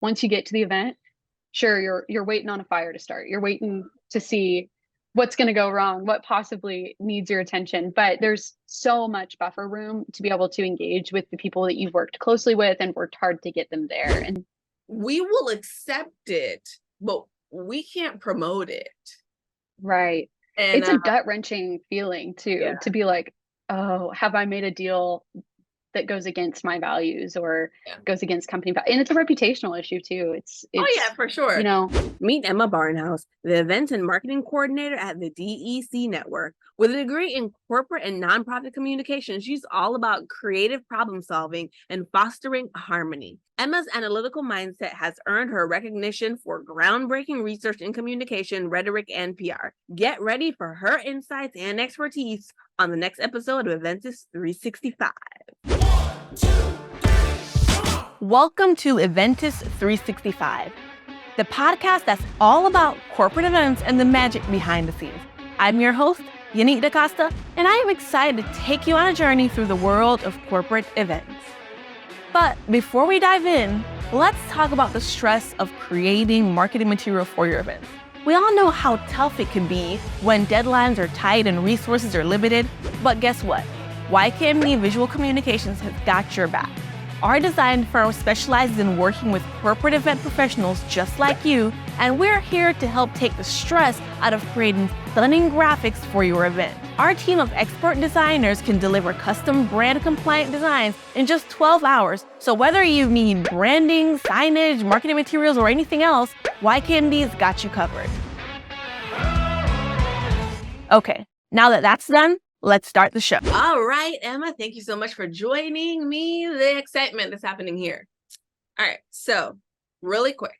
once you get to the event, sure, you're waiting on a fire to start. You're waiting to see what's going to go wrong, what possibly needs your attention. But there's so much buffer room to be able to engage with the people that you've worked closely with and worked hard to get them there. And we will accept it, but we can't promote it. right. And It's a gut-wrenching feeling too, yeah. to be like, oh, have I made a deal that goes against my values or goes against company values? And it's a reputational issue too. It's oh yeah, for sure. Meet Emma Barnhouse, the events and marketing coordinator at the DAC Network. With a degree in corporate and nonprofit communication, she's all about creative problem solving and fostering harmony. Emma's analytical mindset has earned her recognition for groundbreaking research in communication, rhetoric, and PR. Get ready for her insights and expertise on the next episode of Eventus 365. Welcome to Eventus 365, the podcast that's all about corporate events and the magic behind the scenes. I'm your host, Yannick DaCosta, and I am excited to take you on a journey through the world of corporate events. But before we dive in, let's talk about the stress of creating marketing material for your events. We all know how tough it can be when deadlines are tight and resources are limited, but guess what? YKMD Visual Communications has got your back. Our design firm specializes in working with corporate event professionals just like you, and we're here to help take the stress out of creating stunning graphics for your event. Our team of expert designers can deliver custom brand-compliant designs in just 12 hours. So whether you need branding, signage, marketing materials, or anything else, YKMD's got you covered. Okay, now that that's done, let's start the show. All right, Emma, thank you so much for joining me. The excitement that's happening here. All right, so really quick,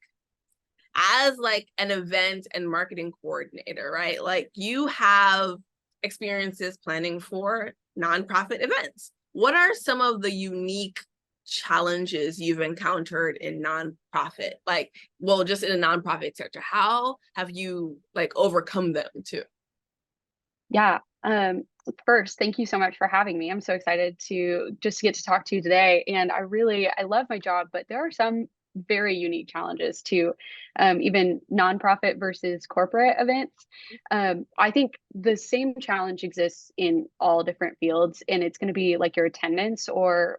as like an event and marketing coordinator, right? Like you have experiences planning for nonprofit events. What are some of the unique challenges you've encountered in nonprofit? Like, well, just in a nonprofit sector, how have you like overcome them too? Yeah. First, thank you so much for having me. I'm so excited to just get to talk to you today. And I love my job, but there are some very unique challenges to even nonprofit versus corporate events. I think the same challenge exists in all different fields, and it's going to be like your attendance or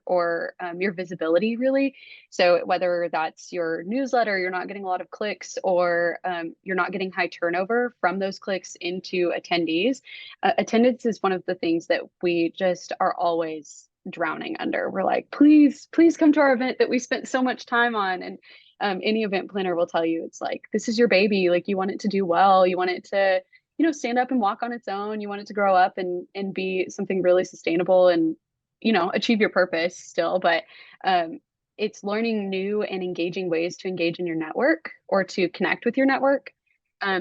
your visibility, really. So whether that's your newsletter, you're not getting a lot of clicks, or you're not getting high turnover from those clicks into attendees. Attendance is one of the things that we just are always drowning under. We're like, please come to our event that we spent so much time on. And any event planner will tell you, it's like, this is your baby. Like, you want it to do well. You want it to, stand up and walk on its own. You want it to grow up and be something really sustainable and, achieve your purpose still. But it's learning new and engaging ways to engage in your network or to connect with your network.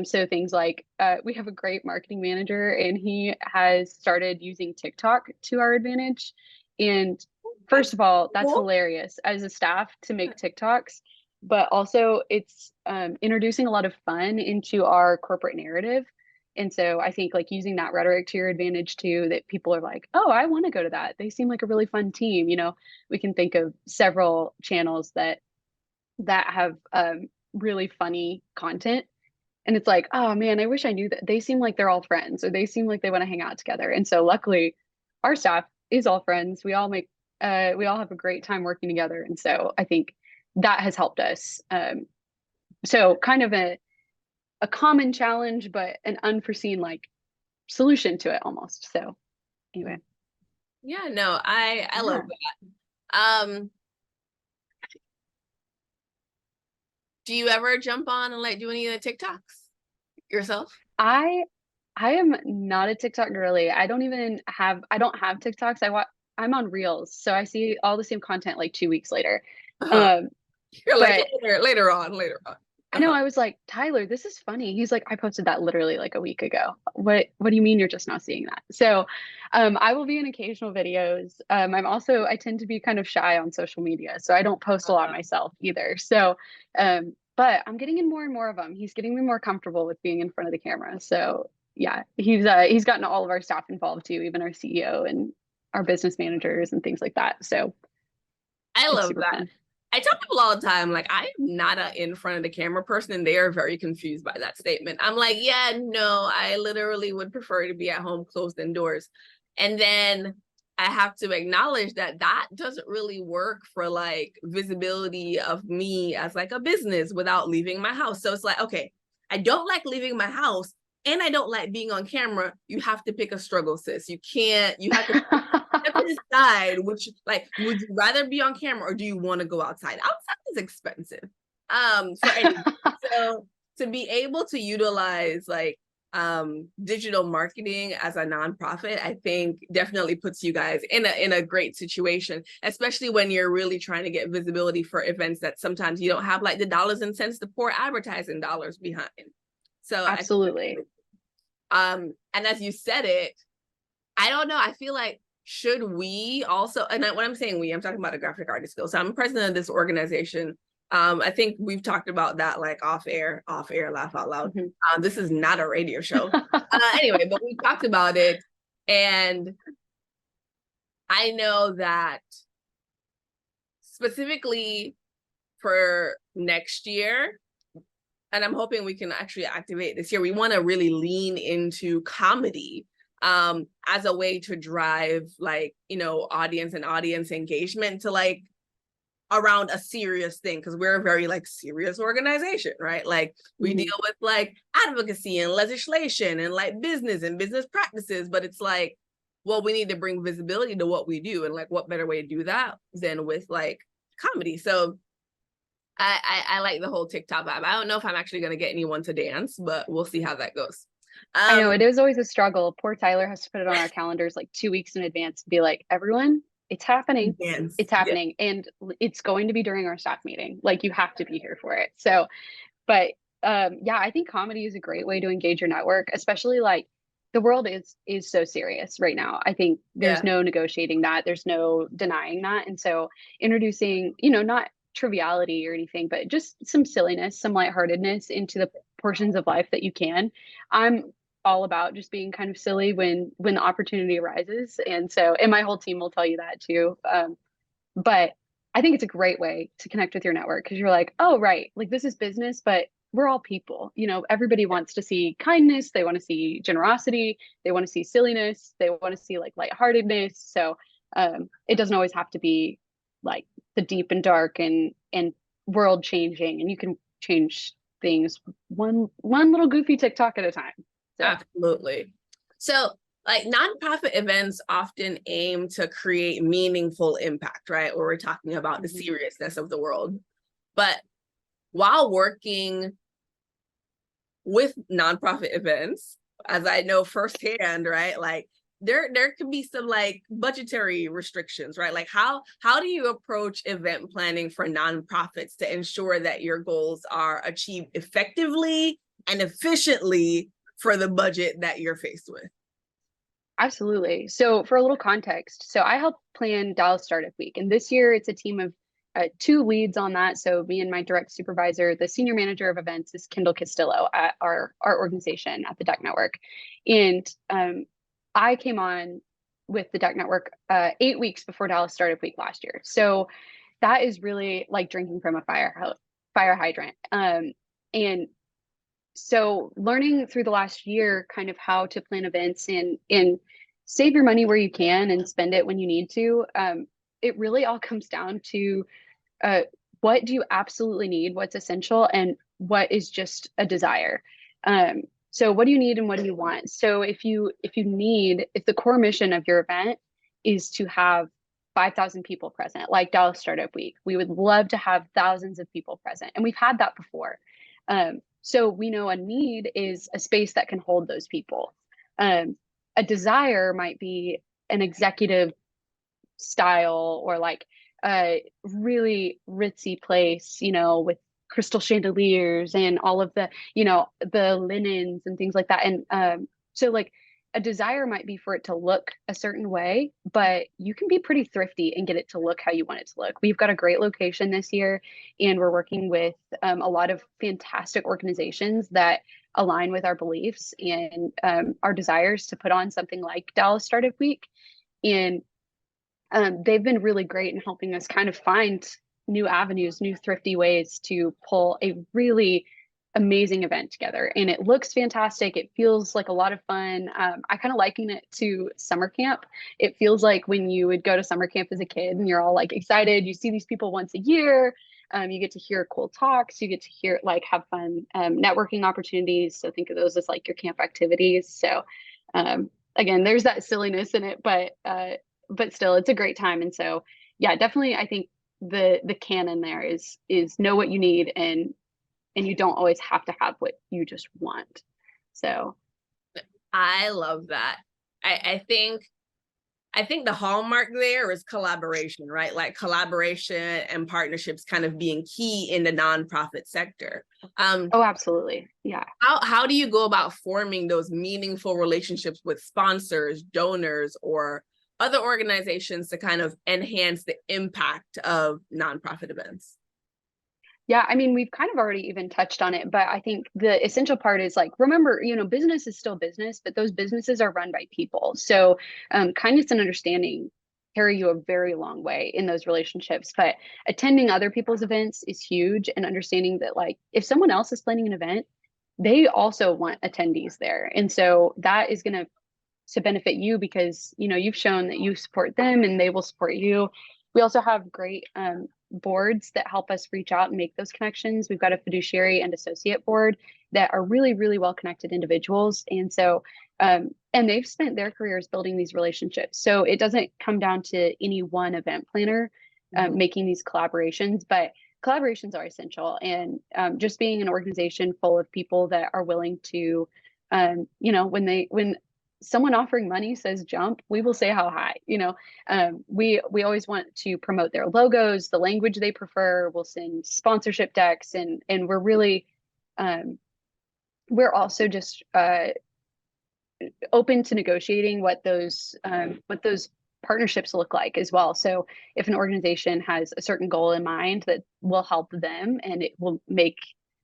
So things like we have a great marketing manager, and he has started using TikTok to our advantage. And first of all, that's hilarious as a staff to make TikToks, but also it's introducing a lot of fun into our corporate narrative. And so I think like using that rhetoric to your advantage too, that people are like, oh, I want to go to that. They seem like a really fun team. We can think of several channels that have really funny content. And it's like, oh man, I wish I knew that. They seem like they're all friends, or they seem like they want to hang out together. And so luckily our staff is all friends. We all have a great time working together. And so I think that has helped us. So kind of a common challenge, but an unforeseen like solution to it almost. So anyway. Yeah, no, I love that. Do you ever jump on and like do any of the TikToks yourself? I am not a TikTok girly. I don't have TikToks. I'm on Reels, so I see all the same content like 2 weeks later. You're like later on. I know. I was like, Tyler, this is funny. He's like, I posted that literally like a week ago. What do you mean you're just not seeing that? So I will be in occasional videos. I tend to be kind of shy on social media, so I don't post a lot myself either. So but I'm getting in more and more of them. He's getting me more comfortable with being in front of the camera. So yeah, he's gotten all of our staff involved too, even our CEO and our business managers and things like that. So I love that. Fun. I tell people all the time, like, I am not a in front of the camera person, and they are very confused by that statement. I'm like, yeah, no, I literally would prefer to be at home closed indoors. And then I have to acknowledge that that doesn't really work for like visibility of me as like a business without leaving my house. So it's like, okay, I don't like leaving my house and I don't like being on camera. You have to pick a struggle, sis. You have to decide which, like, would you rather be on camera or do you want to go outside? Outside is expensive. For anyone. So to be able to utilize like digital marketing as a nonprofit, I think definitely puts you guys in a great situation, especially when you're really trying to get visibility for events that sometimes you don't have like the dollars and cents to pour advertising dollars behind. So Absolutely. and as you said it, I don't know, I feel like should we also, and when I'm saying we, I'm talking about a graphic artist guild. So I'm president of this organization. I think we've talked about that like off air, laugh out loud. Mm-hmm. This is not a radio show. Anyway, but we talked about it. And I know that specifically for next year, and I'm hoping we can actually activate this year, we want to really lean into comedy as a way to drive like, you know, audience engagement to like around a serious thing, because we're a very like serious organization, right? Like we deal with like advocacy and legislation and like business and business practices, but it's like, well, we need to bring visibility to what we do, and like what better way to do that than with like comedy. So I like the whole TikTok vibe. I don't know if I'm actually going to get anyone to dance, but we'll see how that goes. I know it is always a struggle. Poor Tyler has to put it on our calendars like 2 weeks in advance to be like, everyone, it's happening. Dance. It's happening. Yeah. And it's going to be during our staff meeting. Like you have to be here for it. So, but yeah, I think comedy is a great way to engage your network, especially like the world is so serious right now. I think there's no negotiating that. There's no denying that. And so introducing, you know, not triviality or anything, but just some silliness, some lightheartedness into the portions of life that you can. I'm all about just being kind of silly when the opportunity arises. And so, and my whole team will tell you that too. But I think it's a great way to connect with your network, because you're like, oh, right, like this is business, but we're all people. You know, everybody wants to see kindness. They want to see generosity. They want to see silliness. They want to see like lightheartedness. So it doesn't always have to be like the deep and dark and world changing. And you can change things one little goofy TikTok at a time. So. Absolutely. So like nonprofit events often aim to create meaningful impact, right? Where we're talking about the seriousness of the world. But while working with nonprofit events, as I know firsthand, right? Like there could be some like budgetary restrictions, right? Like how do you approach event planning for nonprofits to ensure that your goals are achieved effectively and efficiently for the budget that you're faced with? Absolutely. So for a little context, so I help plan Dallas Startup Week, and this year it's a team of 2 leads on that. So me and my direct supervisor, the senior manager of events, is Kendall Castillo at our organization at the DAC Network. And I came on with the DAC Network 8 weeks before Dallas Startup Week last year. So that is really like drinking from a fire hydrant. And so learning through the last year kind of how to plan events and save your money where you can and spend it when you need to, it really all comes down to what do you absolutely need, what's essential, and what is just a desire. So what do you need and what do you want? So if the core mission of your event is to have 5,000 people present, like Dallas Startup Week, we would love to have thousands of people present. And we've had that before. So we know a need is a space that can hold those people. A desire might be an executive style or like a really ritzy place, you know, with crystal chandeliers and all of the, you know, the linens and things like that. And so like a desire might be for it to look a certain way, but you can be pretty thrifty and get it to look how you want it to look. We've got a great location this year, and we're working with a lot of fantastic organizations that align with our beliefs and our desires to put on something like Dallas Startup Week. And they've been really great in helping us kind of find new avenues, new thrifty ways to pull a really amazing event together. And it looks fantastic. It feels like a lot of fun. I kind of liken it to summer camp. It feels like when you would go to summer camp as a kid and you're all like excited. You see these people once a year. You get to hear cool talks. You get to hear like have fun networking opportunities. So think of those as like your camp activities. So again, there's that silliness in it, but still, it's a great time. And so yeah, definitely, I think the canon there is know what you need and you don't always have to have what you just want. So I love that. I think the hallmark there is collaboration, right? Like collaboration and partnerships kind of being key in the nonprofit sector. oh, absolutely. Yeah. How do you go about forming those meaningful relationships with sponsors, donors, or other organizations to kind of enhance the impact of nonprofit events? Yeah, I mean, we've kind of already even touched on it, but I think the essential part is like, remember, business is still business, but those businesses are run by people. So kindness and understanding carry you a very long way in those relationships. But attending other people's events is huge, and understanding that like if someone else is planning an event, they also want attendees there. And so that is going to benefit you because, you've shown that you support them and they will support you. We also have great boards that help us reach out and make those connections. We've got a fiduciary and associate board that are really, really well connected individuals. And so, and they've spent their careers building these relationships. So it doesn't come down to any one event planner making these collaborations, but collaborations are essential. And just being an organization full of people that are willing to, when someone offering money says jump, we will say how high. We always want to promote their logos, the language they prefer. We'll send sponsorship decks, and we're really we're also just open to negotiating what those partnerships look like as well. So if an organization has a certain goal in mind that will help them and it will make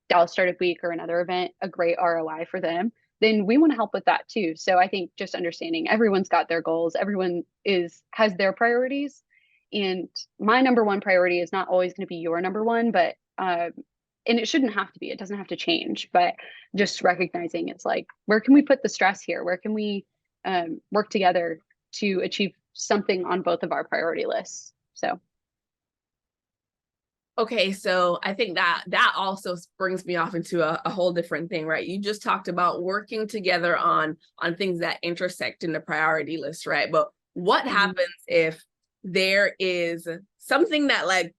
Dallas Startup Week or another event a great ROI for them, then we want to help with that too. So I think just understanding everyone's got their goals, everyone has their priorities, and my number one priority is not always going to be your number one, but and it shouldn't have to be. It doesn't have to change, but just recognizing it's like, where can we put the stress here? Where can we work together to achieve something on both of our priority lists? So. Okay, so I think that also brings me off into a whole different thing, right? You just talked about working together on things that intersect in the priority list, right? But what happens if there is something that like,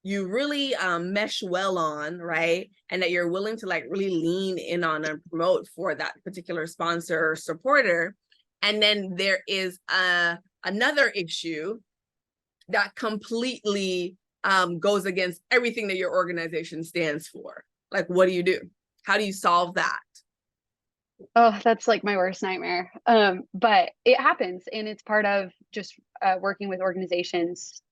you really mesh well on, right? And that you're willing to like really lean in on and promote for that particular sponsor or supporter. And then there is another issue that completely goes against everything that your organization stands for. Like, what do you do? How do you solve that? Oh, that's like my worst nightmare. But it happens, and it's part of just working with organizations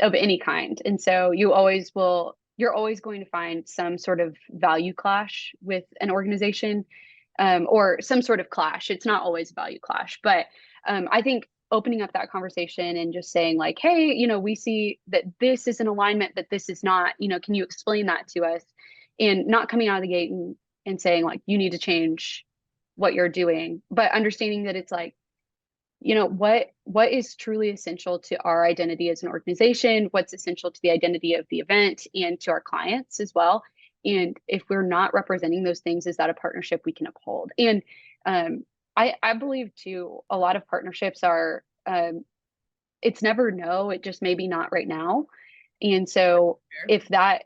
of any kind. And so you're always going to find some sort of value clash with an organization, or some sort of clash. It's not always a value clash, but I think opening up that conversation and just saying like, hey, we see that this is an alignment, that this is not, can you explain that to us? And not coming out of the gate and saying like, you need to change what you're doing, but understanding that it's like, what is truly essential to our identity as an organization, what's essential to the identity of the event and to our clients as well. And if we're not representing those things, is that a partnership we can uphold? And I believe too, a lot of partnerships are, it's never no, it just maybe not right now. And so if that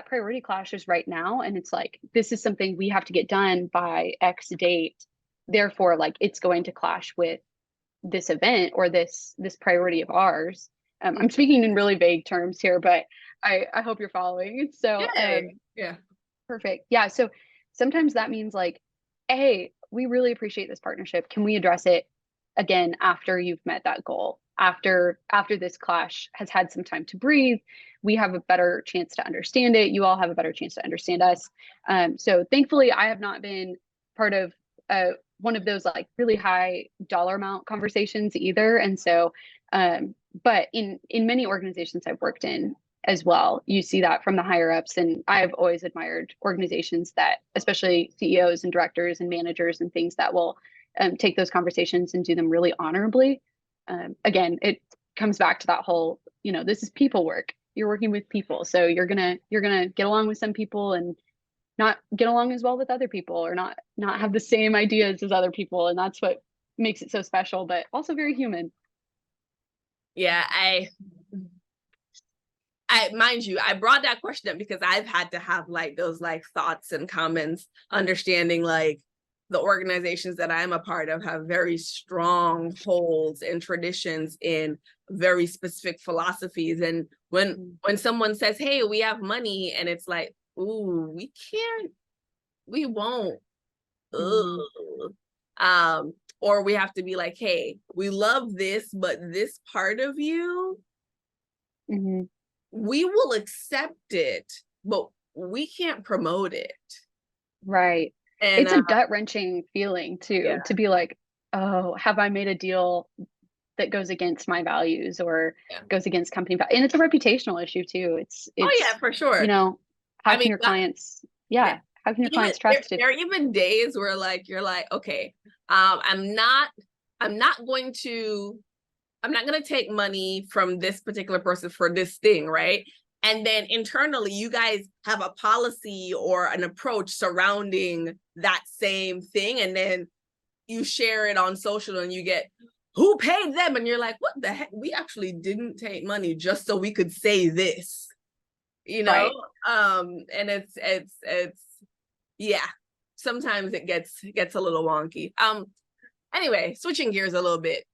priority clashes right now, and it's like, this is something we have to get done by X date, therefore like it's going to clash with this event or this priority of ours. I'm speaking in really vague terms here, but I hope you're following. So yeah. Perfect. Yeah. So sometimes that means like, hey, we really appreciate this partnership. Can we address it again after you've met that goal? After this clash has had some time to breathe, we have a better chance to understand it. You all have a better chance to understand us. So thankfully, I have not been part of one of those like really high dollar amount conversations either. And so, but in many organizations I've worked in, as well. You see that from the higher ups. And I've always admired organizations that, especially CEOs and directors and managers and things, that will take those conversations and do them really honorably. Again, it comes back to that whole, this is people work. You're working with people. So you're gonna get along with some people and not get along as well with other people, or not have the same ideas as other people. And that's what makes it so special, but also very human. Yeah, I mind you, I brought that question up because I've had to have like those like thoughts and comments, understanding like the organizations that I'm a part of have very strong holds and traditions in very specific philosophies. And when someone says, hey, we have money, and it's like, ooh, we can't, we won't. Or we have to be like, hey, we love this, but this part of you, we will accept it, but we can't promote it. Right. And it's a gut-wrenching feeling too, to be like, oh, have I made a deal that goes against my values or goes against company values? And it's a reputational issue too. It's oh yeah, for sure. How can your clients, how can your clients trust it? There are even days where like, you're like, okay, I'm not going to take money from this particular person for this thing, right? And then internally, you guys have a policy or an approach surrounding that same thing. And then you share it on social and you get, who paid them? And you're like, what the heck? We actually didn't take money just so we could say this, Right. And it's yeah, sometimes it gets a little wonky. Anyway, switching gears a little bit.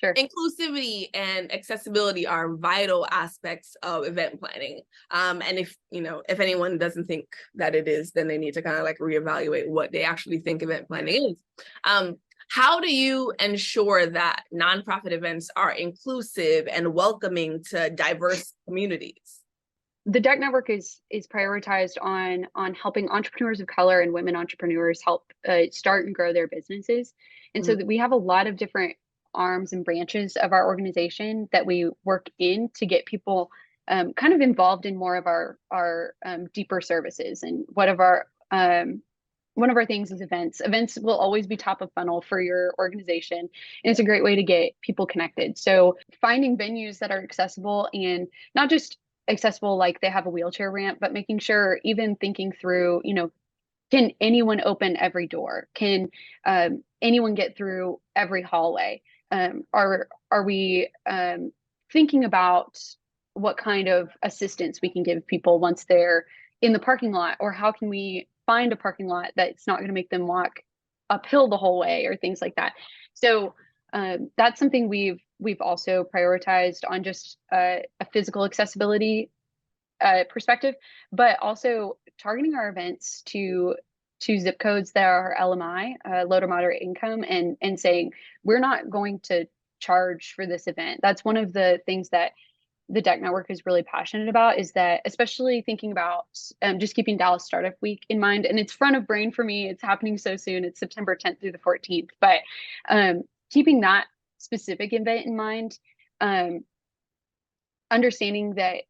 Sure. Inclusivity and accessibility are vital aspects of event planning. And if anyone doesn't think that it is, then they need to kind of like reevaluate what they actually think event planning is. How do you ensure that nonprofit events are inclusive and welcoming to diverse communities? The DAC Network is prioritized on helping entrepreneurs of color and women entrepreneurs help start and grow their businesses. And so that we have a lot of different arms and branches of our organization that we work in to get people kind of involved in more of our deeper services. And one of our things is events. Events will always be top of funnel for your organization, and it's a great way to get people connected. So finding venues that are accessible, and not just accessible like they have a wheelchair ramp, but making sure, even thinking through, can anyone open every door? Can anyone get through every hallway? Are we thinking about what kind of assistance we can give people once they're in the parking lot, or how can we find a parking lot that's not going to make them walk uphill the whole way, or things like that? So that's something we've also prioritized on just a physical accessibility perspective, but also targeting our events to zip codes that are LMI, low to moderate income, and saying, we're not going to charge for this event. That's one of the things that the DAC Network is really passionate about, is that, especially thinking about just keeping Dallas Startup Week in mind. And it's front of brain for me. It's happening so soon. It's September 10th through the 14th. But keeping that specific event in mind, understanding that,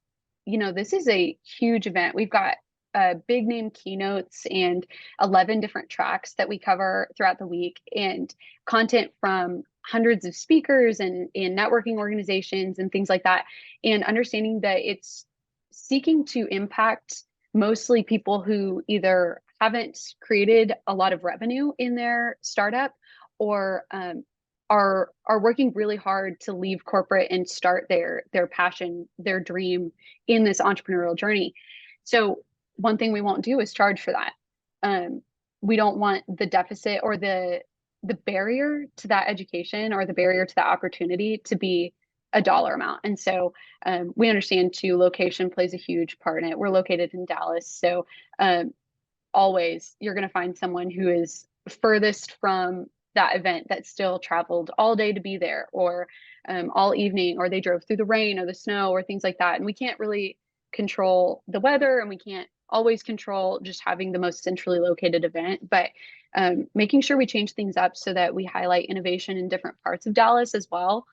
this is a huge event. We've got big name keynotes and 11 different tracks that we cover throughout the week, and content from hundreds of speakers and networking organizations and things like that. And understanding that it's seeking to impact mostly people who either haven't created a lot of revenue in their startup, or are working really hard to leave corporate and start their passion, their dream in this entrepreneurial journey. So one thing we won't do is charge for that. We don't want the deficit or the barrier to that education, or the barrier to that opportunity, to be a dollar amount. And so we understand too, location plays a huge part in it. We're located in Dallas. So always you're going to find someone who is furthest from that event that still traveled all day to be there, or all evening, or they drove through the rain or the snow or things like that. And we can't really control the weather, and we can't always control just having the most centrally located event, but making sure we change things up so that we highlight innovation in different parts of Dallas as well.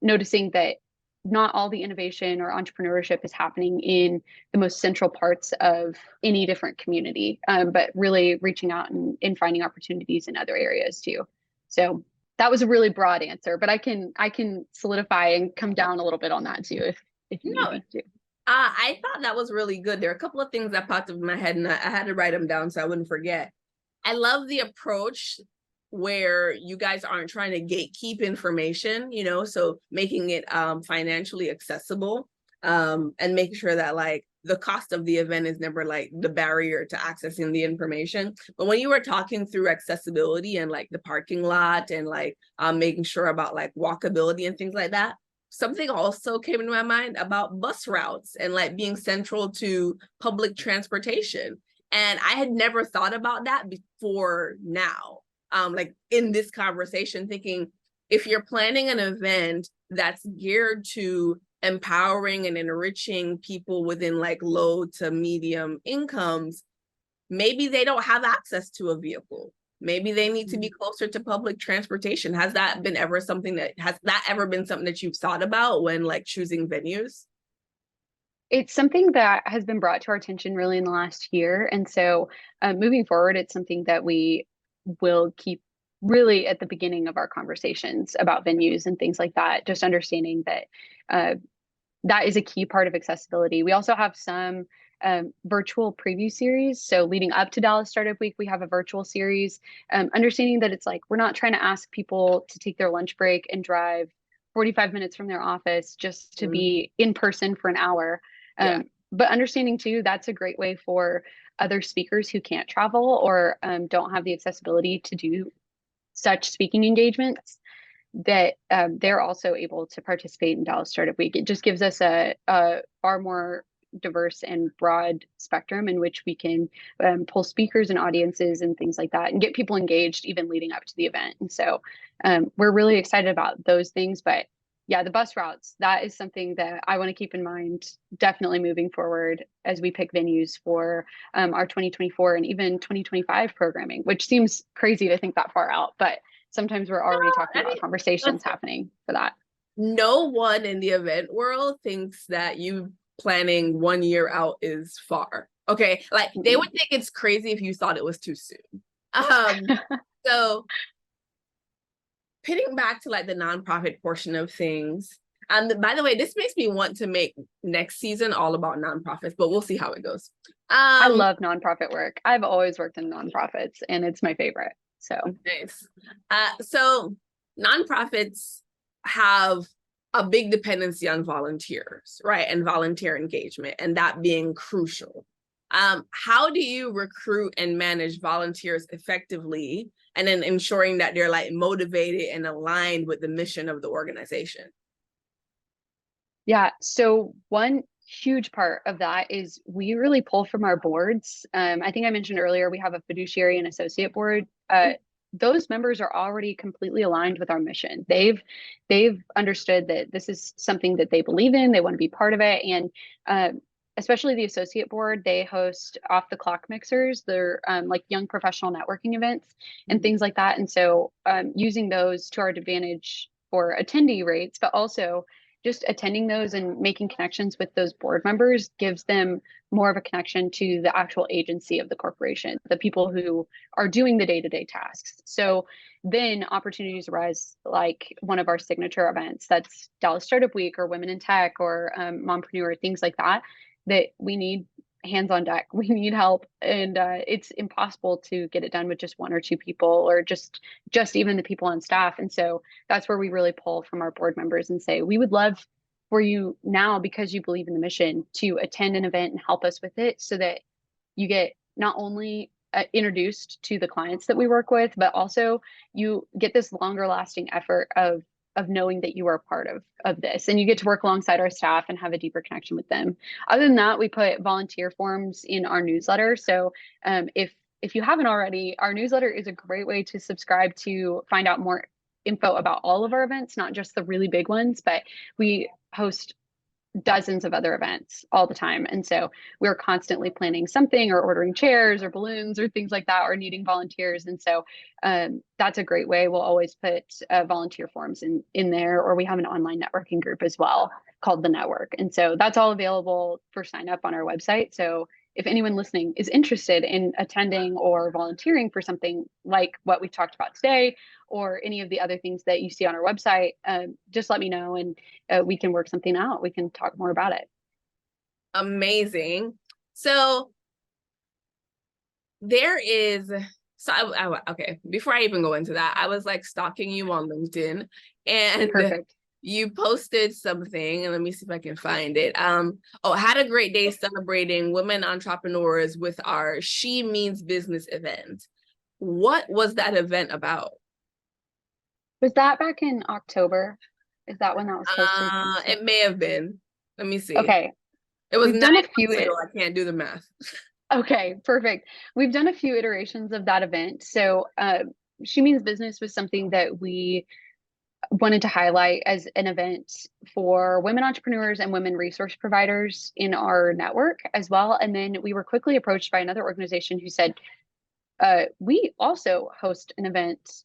Noticing that not all the innovation or entrepreneurship is happening in the most central parts of any different community, but really reaching out and finding opportunities in other areas too. So that was a really broad answer, but I can solidify and come down a little bit on that too if you need me to. I thought that was really good. There are a couple of things that popped up in my head, and I had to write them down so I wouldn't forget. I love the approach where you guys aren't trying to gatekeep information, you know, so making it financially accessible, and making sure that like the cost of the event is never like the barrier to accessing the information. But when you were talking through accessibility and like the parking lot and like making sure about like walkability and things like that, something also came into my mind about bus routes and like being central to public transportation. And I had never thought about that before now. Like in this conversation, thinking if you're planning an event that's geared to empowering and enriching people within like low to medium incomes, maybe they don't have access to a vehicle. Maybe they need to be closer to public transportation. Has that been ever something that you've thought about when like choosing venues? It's something that has been brought to our attention really in the last year. And so moving forward, it's something that we will keep really at the beginning of our conversations about venues and things like that, just understanding that that is a key part of accessibility. We also have some virtual preview series. So leading up to Dallas Startup Week, we have a virtual series, understanding that it's like, we're not trying to ask people to take their lunch break and drive 45 minutes from their office just to be in person for an hour. But understanding too, that's a great way for other speakers who can't travel or don't have the accessibility to do such speaking engagements, that they're also able to participate in Dallas Startup Week. It just gives us a far more diverse and broad spectrum in which we can pull speakers and audiences and things like that and get people engaged even leading up to the event. And so we're really excited about those things. But yeah, the bus routes, that is something that I want to keep in mind definitely moving forward as we pick venues for our 2024 and even 2025 programming, which seems crazy to think that far out, but sometimes we're already talking about conversations happening for that. No one in the event world thinks that you planning 1 year out is far. Okay, like they would think it's crazy if you thought it was too soon. So pitting back to like the nonprofit portion of things, and by the way, this makes me want to make next season all about nonprofits, but we'll see how it goes. I love nonprofit work. I've always worked in nonprofits and it's my favorite. So nice. So nonprofits have a big dependency on volunteers, right? And volunteer engagement, and that being crucial. How do you recruit and manage volunteers effectively, and then ensuring that they're like motivated and aligned with the mission of the organization? Yeah, so one huge part of that is we really pull from our boards. I think I mentioned earlier, we have a fiduciary and associate board. Those members are already completely aligned with our mission. They've understood that this is something that they believe in. They want to be part of it. And especially the associate board, they host off the clock mixers. They're like young professional networking events and things like that. And so using those to our advantage for attendee rates, but also just attending those and making connections with those board members gives them more of a connection to the actual agency of the corporation, the people who are doing the day-to-day tasks. So then opportunities arise, like one of our signature events, that's Dallas Startup Week or Women in Tech or Mompreneur, things like that, that we need hands on deck. We need help, and it's impossible to get it done with just one or two people, or just even the people on staff. And so that's where we really pull from our board members and say, we would love for you now, because you believe in the mission, to attend an event and help us with it, so that you get not only introduced to the clients that we work with, but also you get this longer lasting effort of knowing that you are part of this, and you get to work alongside our staff and have a deeper connection with them. Other than that, we put volunteer forms in our newsletter. So if you haven't already, our newsletter is a great way to subscribe to find out more info about all of our events, not just the really big ones, but we host dozens of other events all the time. And so we're constantly planning something or ordering chairs or balloons or things like that, or needing volunteers. And so that's a great way. We'll always put volunteer forms in there, or we have an online networking group as well called the Network. And so that's all available for sign up on our website. So if anyone listening is interested in attending or volunteering for something like what we talked about today, or any of the other things that you see on our website, just let me know, and we can work something out. We can talk more about it. Amazing. So there is, okay, before I even go into that, I was like stalking you on LinkedIn, and Perfect. you posted something, and let me see if I can find it. Had a great day celebrating women entrepreneurs with our She Means Business event. What was that event about? Was that back in October? Is that when that was posted? It may have been. Let me see. Okay. It was We've done 9 a few months ago. I can't do the math. Okay, perfect. We've done a few iterations of that event. So She Means Business was something that we wanted to highlight as an event for women entrepreneurs and women resource providers in our network as well. And then we were quickly approached by another organization who said, we also host an event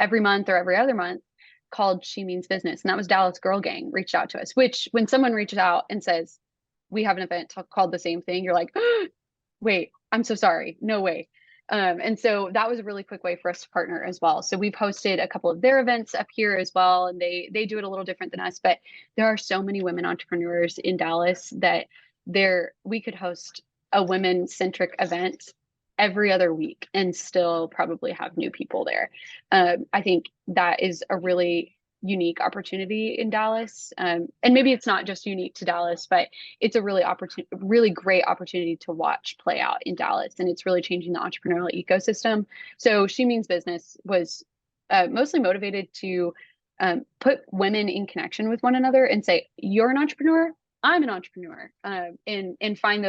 every month or every other month called She Means Business. And that was Dallas Girl Gang reached out to us, which when someone reaches out and says, we have an event called the same thing, you're like, oh, wait, I'm so sorry. No way. And so that was a really quick way for us to partner as well. So we've hosted a couple of their events up here as well, and they do it a little different than us, but there are so many women entrepreneurs in Dallas that we could host a women-centric event every other week and still probably have new people there. I think that is a really unique opportunity in Dallas. And maybe it's not just unique to Dallas, but it's a really great opportunity to watch play out in Dallas. And it's really changing the entrepreneurial ecosystem. So She Means Business was mostly motivated to put women in connection with one another and say, you're an entrepreneur, I'm an entrepreneur, and find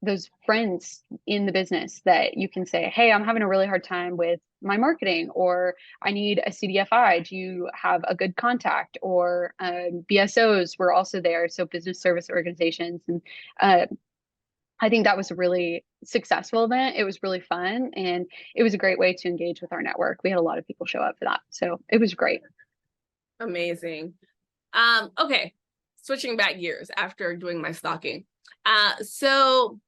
those friends in the business that you can say, hey, I'm having a really hard time with my marketing, or I need a CDFI. Do you have a good contact? Or BSOs were also there, so business service organizations. And I think that was a really successful event. It was really fun, and it was a great way to engage with our network. We had a lot of people show up for that, so it was great. Amazing. Okay, switching back gears after doing my stalking. So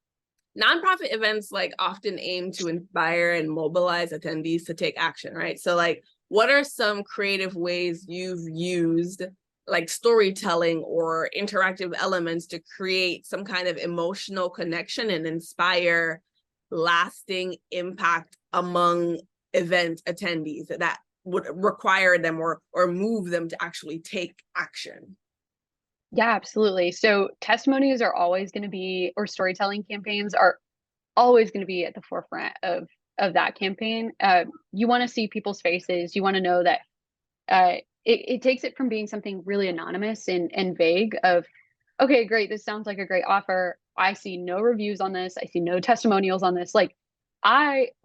nonprofit events like often aim to inspire and mobilize attendees to take action, right? So like, what are some creative ways you've used like storytelling or interactive elements to create some kind of emotional connection and inspire lasting impact among event attendees that would require them or move them to actually take action? Yeah, absolutely. So testimonies are always going to be, or storytelling campaigns are always going to be at the forefront of that campaign. You want to see people's faces. You want to know that it takes it from being something really anonymous and vague of, okay, great, this sounds like a great offer. I see no reviews on this. I see no testimonials on this. Like,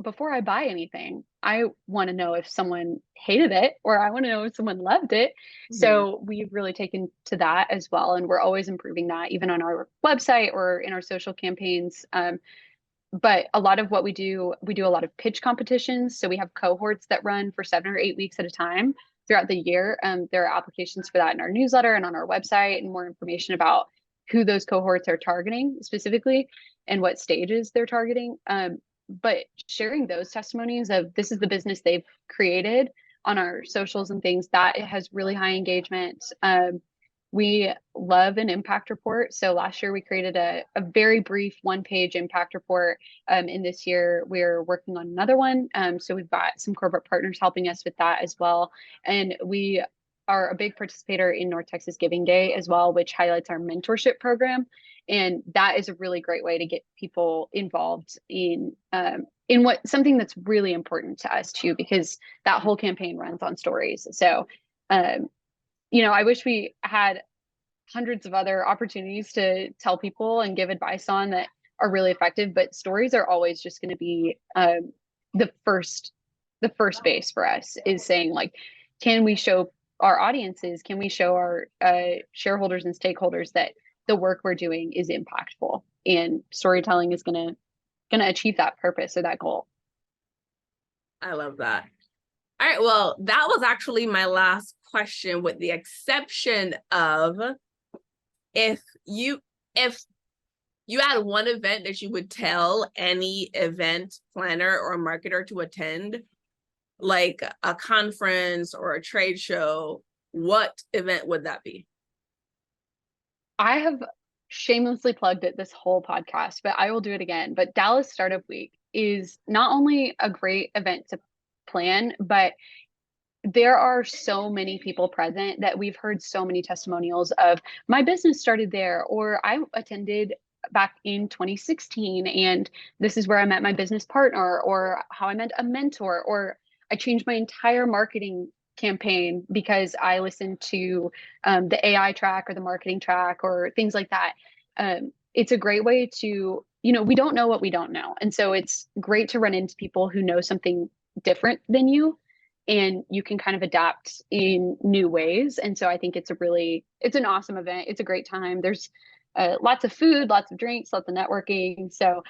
before I buy anything, I want to know if someone hated it, or I want to know if someone loved it. Mm-hmm. So we've really taken to that as well. And we're always improving that, even on our website or in our social campaigns. But a lot of what we do a lot of pitch competitions. So we have cohorts that run for 7 or 8 weeks at a time throughout the year. There are applications for that in our newsletter and on our website, and more information about who those cohorts are targeting specifically and what stages they're targeting. But sharing those testimonies of this is the business they've created on our socials and things, that it has really high engagement. We love an impact report. So last year we created a very brief 1-page impact report. And this year we're working on another one. So we've got some corporate partners helping us with that as well. And we are a big participator in North Texas Giving Day as well, which highlights our mentorship program. And that is a really great way to get people involved in something that's really important to us too, because that whole campaign runs on stories. So, I wish we had hundreds of other opportunities to tell people and give advice on that are really effective, but stories are always just going to be the first base for us, is saying like, can we show our audiences, can we show our shareholders and stakeholders that the work we're doing is impactful, and storytelling is going to achieve that purpose or that goal. I love that. All right, well, that was actually my last question, with the exception of if you had one event that you would tell any event planner or marketer to attend, like a conference or a trade show, what event would that be? I have shamelessly plugged it this whole podcast, but I will do it again. But Dallas Startup Week is not only a great event to plan, but there are so many people present that we've heard so many testimonials of, my business started there, or I attended back in 2016 and this is where I met my business partner, or how I met a mentor, or I changed my entire marketing campaign because I listened to the AI track or the marketing track or things like that. It's a great way to, we don't know what we don't know. And so it's great to run into people who know something different than you, and you can kind of adapt in new ways. And so I think it's an awesome event. It's a great time. There's lots of food, lots of drinks, lots of networking. So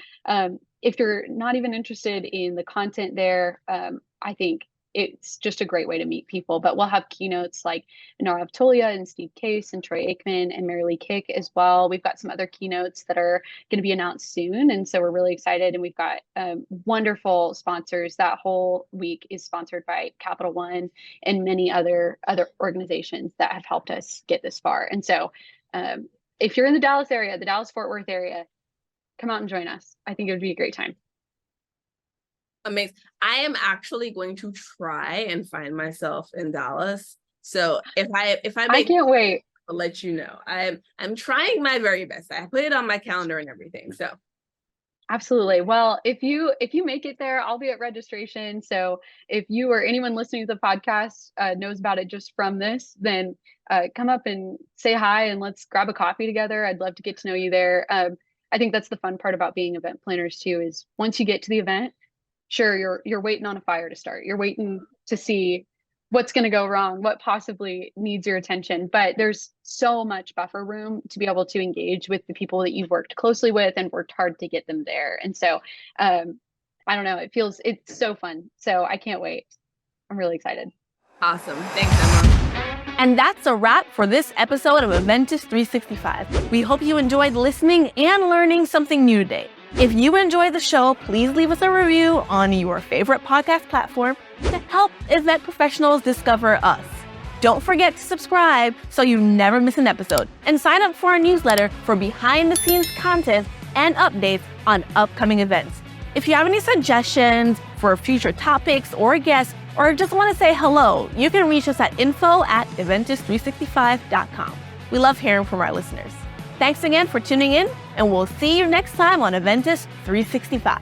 if you're not even interested in the content there, I think it's just a great way to meet people. But we'll have keynotes like Nara Avtolia and Steve Case and Troy Aikman and Mary Lee Kick as well. We've got some other keynotes that are going to be announced soon. And so we're really excited. And we've got wonderful sponsors. That whole week is sponsored by Capital One and many other organizations that have helped us get this far. And so if you're in the Dallas area, the Dallas-Fort Worth area, come out and join us. I think it would be a great time. Amazing. I am actually going to try and find myself in Dallas. So if I can't wait. I'll let you know. I'm trying my very best. I put it on my calendar and everything. So absolutely. Well, if you make it there, I'll be at registration. So if you or anyone listening to the podcast knows about it just from this, then come up and say hi and let's grab a coffee together. I'd love to get to know you there. I think that's the fun part about being event planners too, is once you get to the event, sure, you're waiting on a fire to start. You're waiting to see what's going to go wrong, what possibly needs your attention. But there's so much buffer room to be able to engage with the people that you've worked closely with and worked hard to get them there. And so, I don't know, it's so fun. So I can't wait. I'm really excited. Awesome. Thanks, Emma. And that's a wrap for this episode of Eventus 365. We hope you enjoyed listening and learning something new today. If you enjoy the show, please leave us a review on your favorite podcast platform to help event professionals discover us. Don't forget to subscribe so you never miss an episode, and sign up for our newsletter for behind-the-scenes content and updates on upcoming events. If you have any suggestions for future topics or guests, or just want to say hello, you can reach us at info@eventus365.com. We love hearing from our listeners. Thanks again for tuning in, and we'll see you next time on Eventus 365.